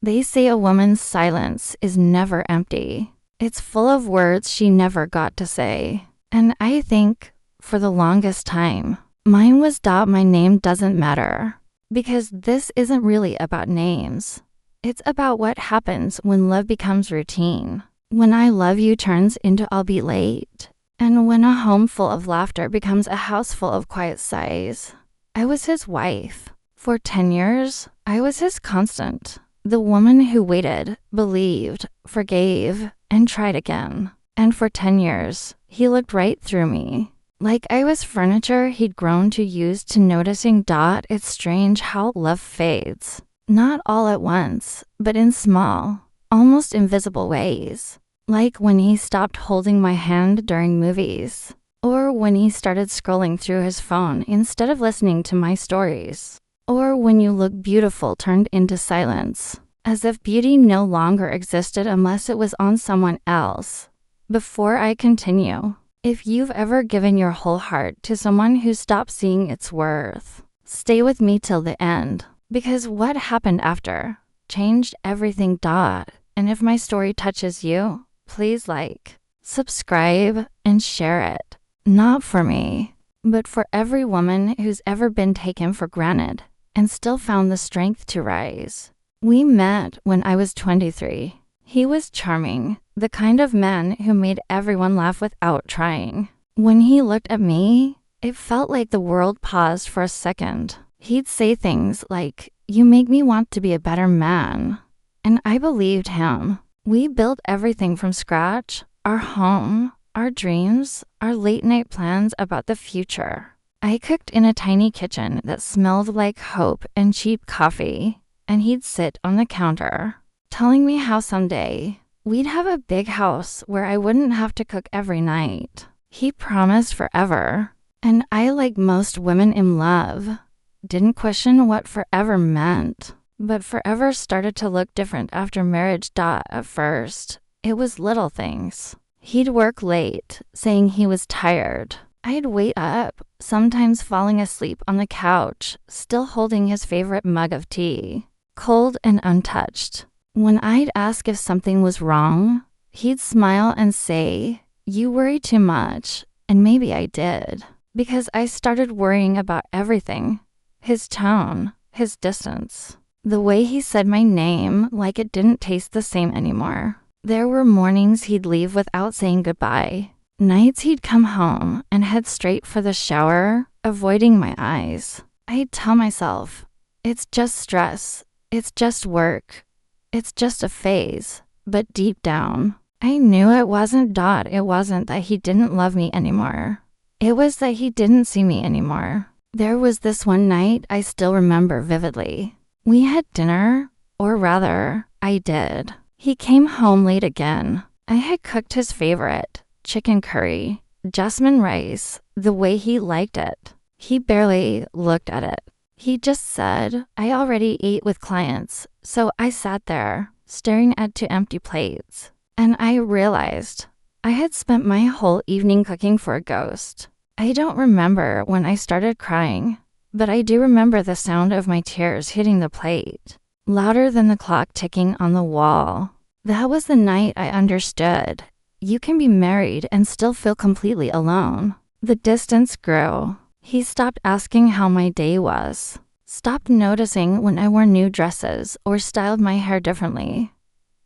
They say a woman's silence is never empty. It's full of words she never got to say. And I think, for the longest time, mine was my name doesn't matter. Because this isn't really about names. It's about what happens when love becomes routine. When I love you turns into I'll be late. And when a home full of laughter becomes a house full of quiet sighs. I was his wife. For 10 years, I was his constant. The woman who waited, believed, forgave, and tried again. And for 10 years, he looked right through me. Like I was furniture he'd grown to use to noticing it's strange how love fades. Not all at once, but in small, almost invisible ways. Like when he stopped holding my hand during movies. Or when he started scrolling through his phone instead of listening to my stories. Or when you look beautiful turned into silence. As if beauty no longer existed unless it was on someone else. Before I continue, if you've ever given your whole heart to someone who stopped seeing its worth, stay with me till the end. Because what happened after changed everything. And if my story touches you, please like, subscribe, and share it. Not for me, but for every woman who's ever been taken for granted and still found the strength to rise. We met when I was 23. He was charming, the kind of man who made everyone laugh without trying. When he looked at me, it felt like the world paused for a second. He'd say things like, "You make me want to be a better man." And I believed him. We built everything from scratch, our home, our dreams, our late-night plans about the future. I cooked in a tiny kitchen that smelled like hope and cheap coffee, and he'd sit on the counter, telling me how someday we'd have a big house where I wouldn't have to cook every night. He promised forever, and I, like most women in love, didn't question what forever meant. But forever started to look different after marriage. At first, it was little things. He'd work late, saying he was tired. I'd wait up, sometimes falling asleep on the couch, still holding his favorite mug of tea, cold and untouched. When I'd ask if something was wrong, he'd smile and say, "You worry too much." And maybe I did, because I started worrying about everything. His tone, his distance. The way he said my name like it didn't taste the same anymore. There were mornings he'd leave without saying goodbye. Nights he'd come home and head straight for the shower, avoiding my eyes. I'd tell myself, it's just stress, it's just work, it's just a phase. But deep down, I knew it wasn't. It wasn't that he didn't love me anymore. It was that he didn't see me anymore. There was this one night I still remember vividly. We had dinner, or rather, I did. He came home late again. I had cooked his favorite, chicken curry, jasmine rice, the way he liked it. He barely looked at it. He just said, "I already ate with clients." So I sat there, staring at 2 empty plates. And I realized I had spent my whole evening cooking for a ghost. I don't remember when I started crying. But I do remember the sound of my tears hitting the plate, louder than the clock ticking on the wall. That was the night I understood. You can be married and still feel completely alone. The distance grew. He stopped asking how my day was, stopped noticing when I wore new dresses or styled my hair differently.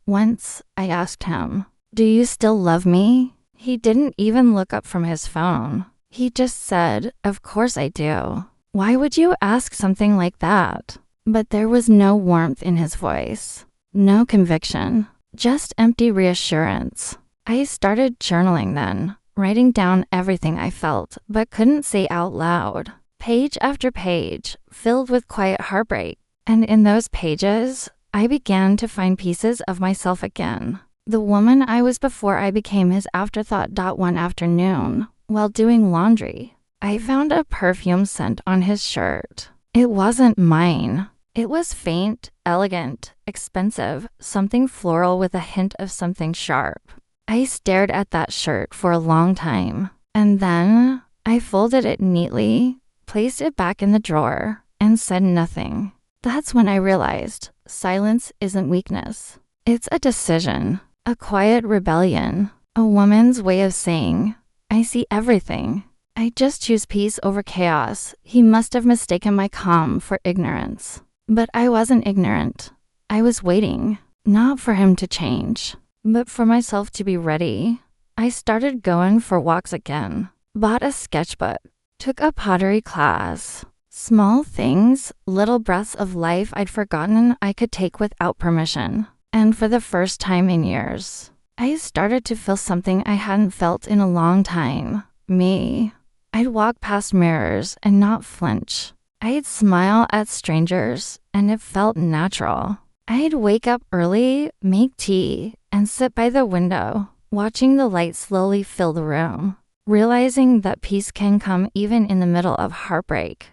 Once I asked him, "Do you still love me?" He didn't even look up from his phone. He just said, "Of course I do." Why would you ask something like that? But there was no warmth in his voice, no conviction, just empty reassurance. I started journaling then, writing down everything I felt but couldn't say out loud. Page after page, filled with quiet heartbreak. And in those pages, I began to find pieces of myself again. The woman I was before I became his afterthought. One afternoon, while doing laundry, I found a perfume scent on his shirt. It wasn't mine. It was faint, elegant, expensive, something floral with a hint of something sharp. I stared at that shirt for a long time, and then I folded it neatly, placed it back in the drawer, and said nothing. That's when I realized silence isn't weakness. It's a decision, a quiet rebellion, a woman's way of saying, I see everything. I just choose peace over chaos. He must have mistaken my calm for ignorance. But I wasn't ignorant. I was waiting, not for him to change, but for myself to be ready. I started going for walks again, bought a sketchbook, took a pottery class. Small things, little breaths of life I'd forgotten I could take without permission. And for the first time in years, I started to feel something I hadn't felt in a long time. Me. I'd walk past mirrors and not flinch. I'd smile at strangers and it felt natural. I'd wake up early, make tea, and sit by the window, watching the light slowly fill the room, realizing that peace can come even in the middle of heartbreak.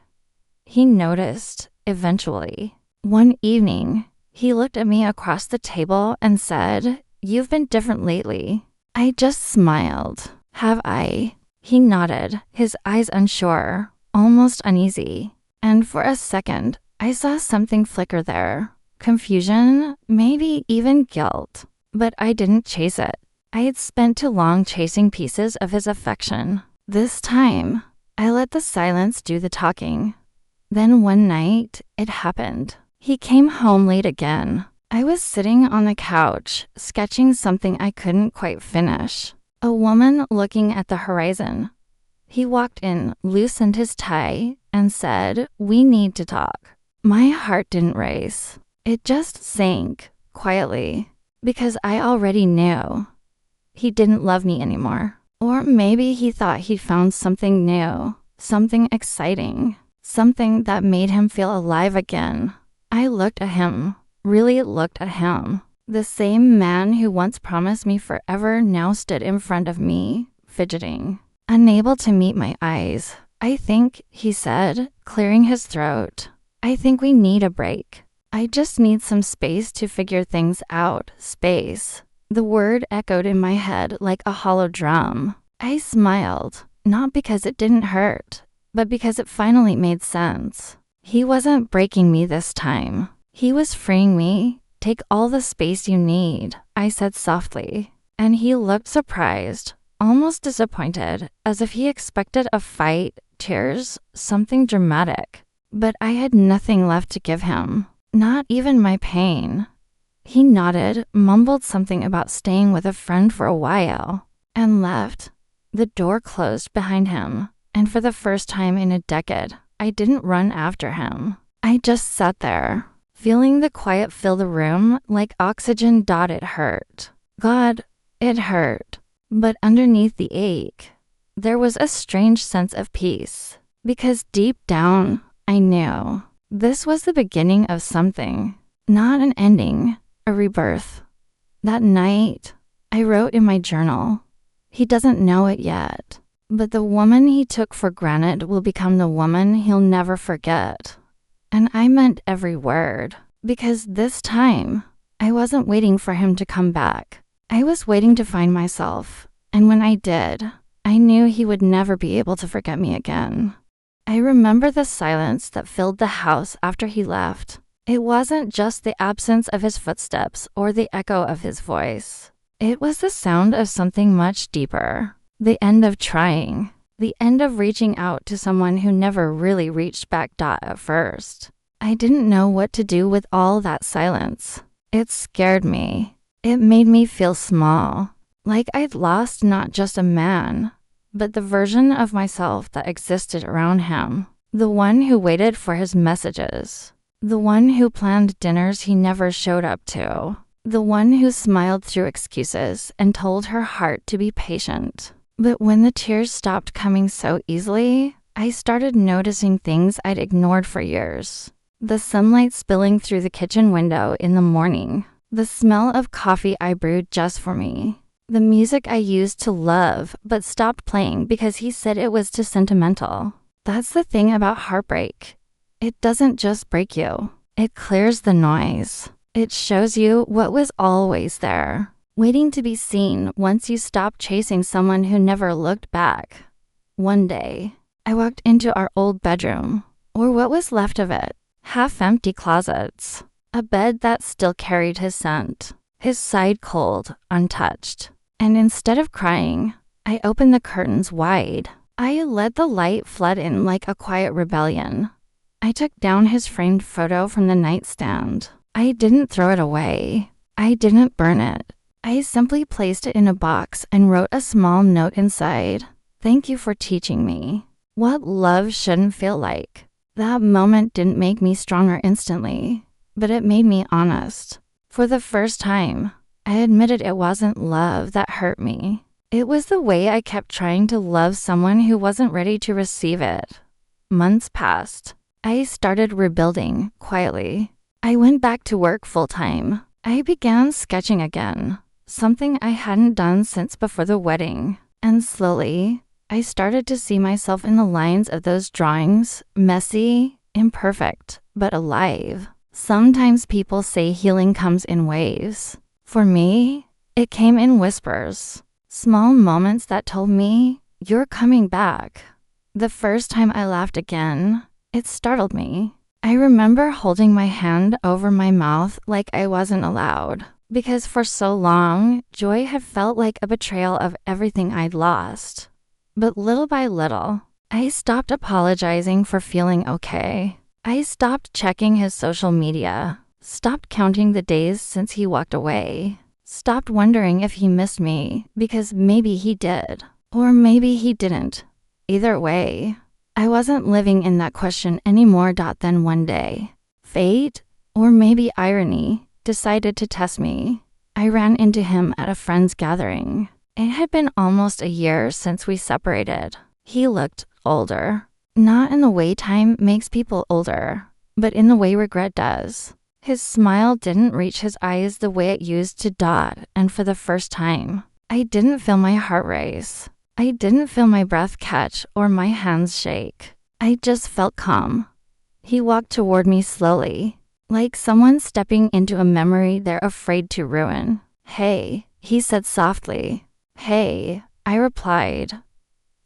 He noticed, eventually. One evening, he looked at me across the table and said, You've been different lately. I just smiled. Have I? He nodded, his eyes unsure, almost uneasy. And for a second, I saw something flicker there. Confusion, maybe even guilt. But I didn't chase it. I had spent too long chasing pieces of his affection. This time, I let the silence do the talking. Then one night, it happened. He came home late again. I was sitting on the couch, sketching something I couldn't quite finish. A woman looking at the horizon. He walked in, loosened his tie, and said, We need to talk. My heart didn't race. It just sank, quietly, because I already knew. He didn't love me anymore. Or maybe he thought he'd found something new, something exciting. Something that made him feel alive again. I looked at him, really looked at him. The same man who once promised me forever now stood in front of me, fidgeting, unable to meet my eyes. I think, he said, clearing his throat. I think we need a break. I just need some space to figure things out. Space. The word echoed in my head like a hollow drum. I smiled, not because it didn't hurt, but because it finally made sense. He wasn't breaking me this time. He was freeing me. Take all the space you need, I said softly. And he looked surprised, almost disappointed, as if he expected a fight, tears, something dramatic. But I had nothing left to give him, not even my pain. He nodded, mumbled something about staying with a friend for a while, and left. The door closed behind him. And for the first time in a decade, I didn't run after him. I just sat there, feeling the quiet fill the room like oxygen. It hurt. God, it hurt. But underneath the ache, there was a strange sense of peace. Because deep down, I knew this was the beginning of something, not an ending, a rebirth. That night, I wrote in my journal, He doesn't know it yet. But the woman he took for granted will become the woman he'll never forget. And I meant every word, because this time, I wasn't waiting for him to come back. I was waiting to find myself, and when I did, I knew he would never be able to forget me again. I remember the silence that filled the house after he left. It wasn't just the absence of his footsteps or the echo of his voice. It was the sound of something much deeper. The end of trying. The end of reaching out to someone who never really reached back. At first, I didn't know what to do with all that silence. It scared me. It made me feel small. Like I'd lost not just a man, but the version of myself that existed around him. The one who waited for his messages. The one who planned dinners he never showed up to. The one who smiled through excuses and told her heart to be patient. But when the tears stopped coming so easily, I started noticing things I'd ignored for years. The sunlight spilling through the kitchen window in the morning. The smell of coffee I brewed just for me. The music I used to love but stopped playing because he said it was too sentimental. That's the thing about heartbreak. It doesn't just break you. It clears the noise. It shows you what was always there, waiting to be seen once you stopped chasing someone who never looked back. One day, I walked into our old bedroom, or what was left of it, half-empty closets. a bed that still carried his scent, his side cold, untouched. And instead of crying, I opened the curtains wide. I let the light flood in like a quiet rebellion. I took down his framed photo from the nightstand. I didn't throw it away. I didn't burn it. I simply placed it in a box and wrote a small note inside. Thank you for teaching me what love shouldn't feel like. That moment didn't make me stronger instantly, but it made me honest. For the first time, I admitted it wasn't love that hurt me. It was the way I kept trying to love someone who wasn't ready to receive it. Months passed. I started rebuilding quietly. I went back to work full-time. I began sketching again, something I hadn't done since before the wedding. And slowly, I started to see myself in the lines of those drawings, messy, imperfect, but alive. Sometimes people say healing comes in waves. For me, it came in whispers. Small moments that told me, you're coming back. The first time I laughed again, it startled me. I remember holding my hand over my mouth like I wasn't allowed, because for so long, joy had felt like a betrayal of everything I'd lost. But little by little, I stopped apologizing for feeling okay. I stopped checking his social media, stopped counting the days since he walked away. Stopped wondering if he missed me, because maybe he did, or maybe he didn't. Either way, I wasn't living in that question anymore. Then one day, fate, or maybe irony, decided to test me. I ran into him at a friend's gathering. It had been almost a year since we separated. He looked older. Not in the way time makes people older, but in the way regret does. His smile didn't reach his eyes the way it used to. And for the first time, I didn't feel my heart race. I didn't feel my breath catch or my hands shake. I just felt calm. He walked toward me slowly, like someone stepping into a memory they're afraid to ruin. Hey, he said softly. Hey, I replied.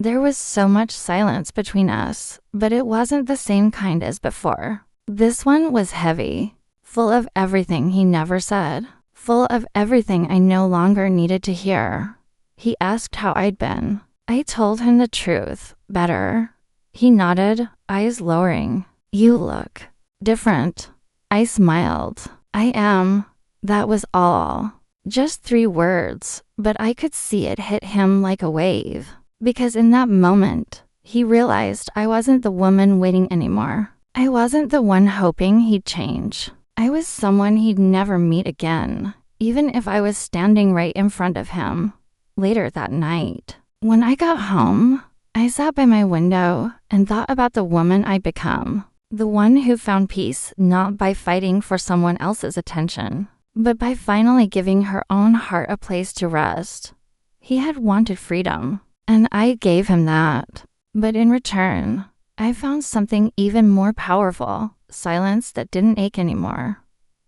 There was so much silence between us, but it wasn't the same kind as before. This one was heavy. Full of everything he never said. Full of everything I no longer needed to hear. He asked how I'd been. I told him the truth. Better. He nodded, eyes lowering. You look different. I smiled. I am. That was all. Just 3 words, but I could see it hit him like a wave. Because in that moment, he realized I wasn't the woman waiting anymore. I wasn't the one hoping he'd change. I was someone he'd never meet again, even if I was standing right in front of him. Later that night, when I got home, I sat by my window and thought about the woman I'd become. The one who found peace not by fighting for someone else's attention, but by finally giving her own heart a place to rest. He had wanted freedom, and I gave him that. But in return, I found something even more powerful. Silence that didn't ache anymore.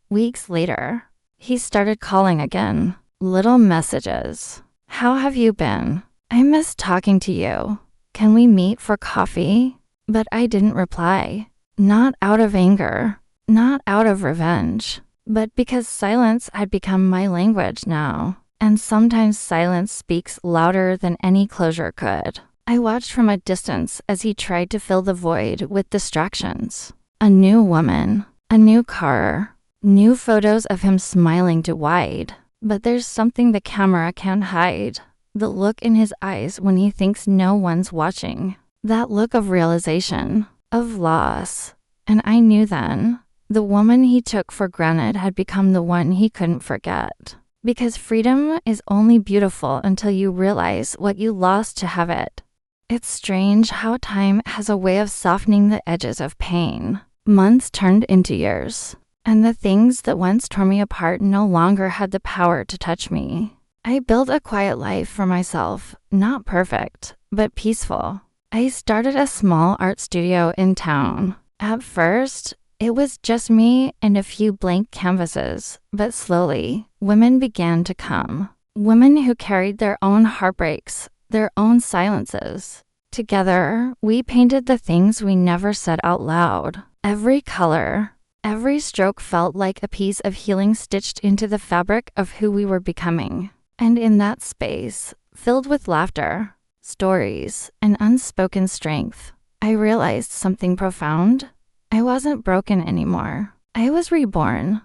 Weeks later, he started calling again. Little messages. How have you been? I miss talking to you. Can we meet for coffee? But I didn't reply. Not out of anger. Not out of revenge. But because silence had become my language now. And sometimes silence speaks louder than any closure could. I watched from a distance as he tried to fill the void with distractions. A new woman, a new car, new photos of him smiling too wide. But there's something the camera can't hide. The look in his eyes when he thinks no one's watching. That look of realization, of loss. And I knew then, the woman he took for granted had become the one he couldn't forget. Because freedom is only beautiful until you realize what you lost to have it. It's strange how time has a way of softening the edges of pain. Months turned into years, and the things that once tore me apart no longer had the power to touch me. I built a quiet life for myself, not perfect, but peaceful. I started a small art studio in town. At first, it was just me and a few blank canvases, but slowly, women began to come. Women who carried their own heartbreaks, their own silences. Together, we painted the things we never said out loud. Every color, Every stroke felt like a piece of healing stitched into the fabric of who we were becoming. And in that space, filled with laughter, stories, and unspoken strength, I realized something profound. I wasn't broken anymore. I was reborn.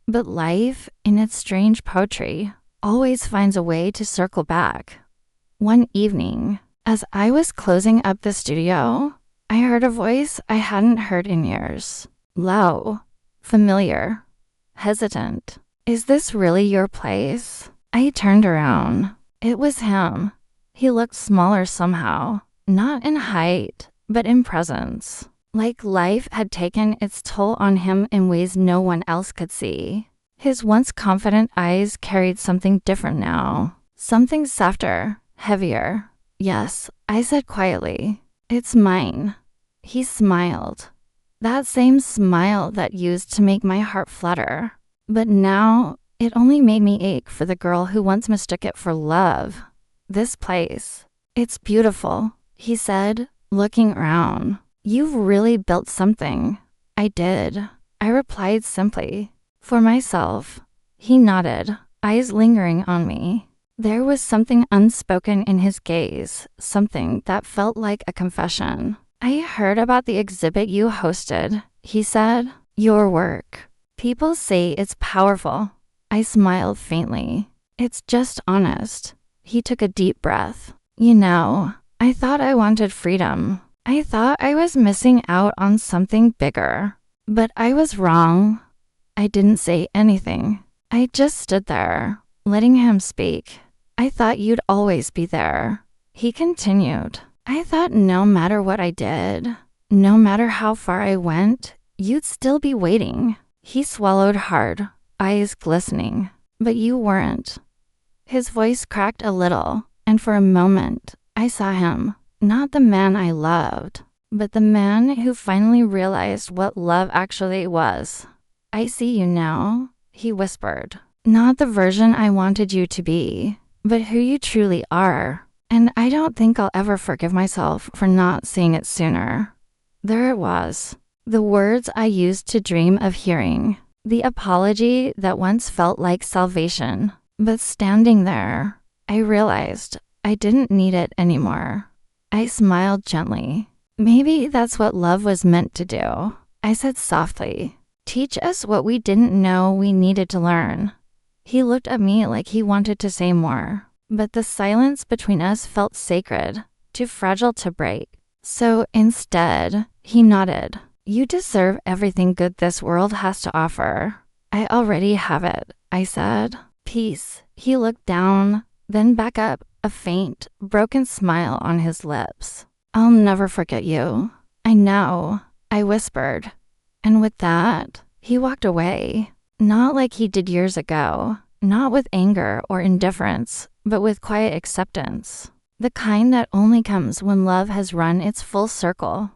But life, in its strange poetry, always finds a way to circle back. One evening, as I was closing up the studio, I heard a voice I hadn't heard in years. Low, familiar, hesitant. Is this really your place? I turned around. It was him. He looked smaller somehow, not in height, but in presence. Like life had taken its toll on him in ways no one else could see. His once confident eyes carried something different now. Something softer, heavier. Yes, I said quietly. It's mine. He smiled. That same smile that used to make my heart flutter. But now, it only made me ache for the girl who once mistook it for love. This place. It's beautiful, he said, looking around. You've really built something. I did. I replied simply. For myself. He nodded, eyes lingering on me. There was something unspoken in his gaze, something that felt like a confession. I heard about the exhibit you hosted, he said. Your work. People say it's powerful. I smiled faintly. It's just honest. He took a deep breath. You know, I thought I wanted freedom. I thought I was missing out on something bigger. But I was wrong. I didn't say anything. I just stood there, letting him speak. I thought you'd always be there. He continued. I thought no matter what I did, no matter how far I went, you'd still be waiting. He swallowed hard, eyes glistening. But you weren't. His voice cracked a little, and for a moment, I saw him. Not the man I loved, but the man who finally realized what love actually was. I see you now, he whispered. Not the version I wanted you to be, but who you truly are. And I don't think I'll ever forgive myself for not seeing it sooner. There it was. The words I used to dream of hearing. The apology that once felt like salvation. But standing there, I realized I didn't need it anymore. I smiled gently. Maybe that's what love was meant to do. I said softly, teach us what we didn't know we needed to learn. He looked at me like he wanted to say more, but the silence between us felt sacred, too fragile to break. So instead, he nodded. You deserve everything good this world has to offer. I already have it, I said. Peace. He looked down, then back up, a faint, broken smile on his lips. I'll never forget you. I know, I whispered. And with that, he walked away. Not like he did years ago, not with anger or indifference, but with quiet acceptance. The kind that only comes when love has run its full circle.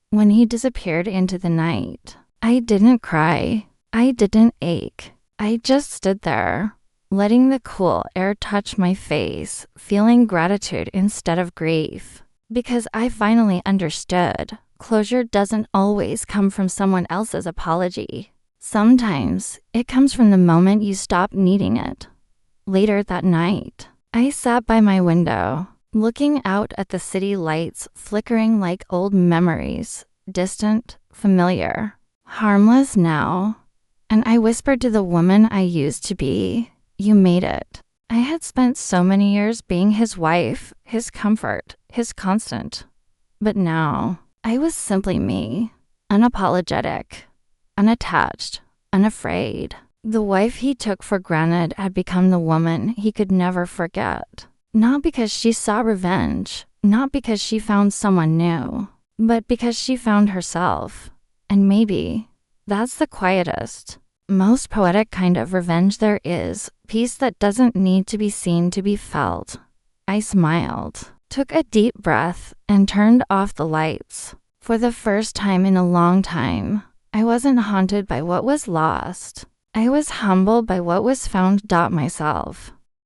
When he disappeared into the night, I didn't cry. I didn't ache. I just stood there, letting the cool air touch my face, feeling gratitude instead of grief. Because I finally understood, closure doesn't always come from someone else's apology. Sometimes it comes from the moment you stop needing it. Later that night, I sat by my window, looking out at the city lights flickering like old memories, distant, familiar, harmless now. And I whispered to the woman I used to be, you made it. I had spent so many years being his wife, his comfort, his constant. But now, I was simply me, unapologetic, unattached, unafraid. The wife he took for granted had become the woman he could never forget. Not because she sought revenge, not because she found someone new, but because she found herself. And maybe that's the quietest, most poetic kind of revenge there is, peace that doesn't need to be seen to be felt. I smiled, took a deep breath, and turned off the lights. For the first time in a long time, I wasn't haunted by what was lost. I was humbled by what was found. Myself.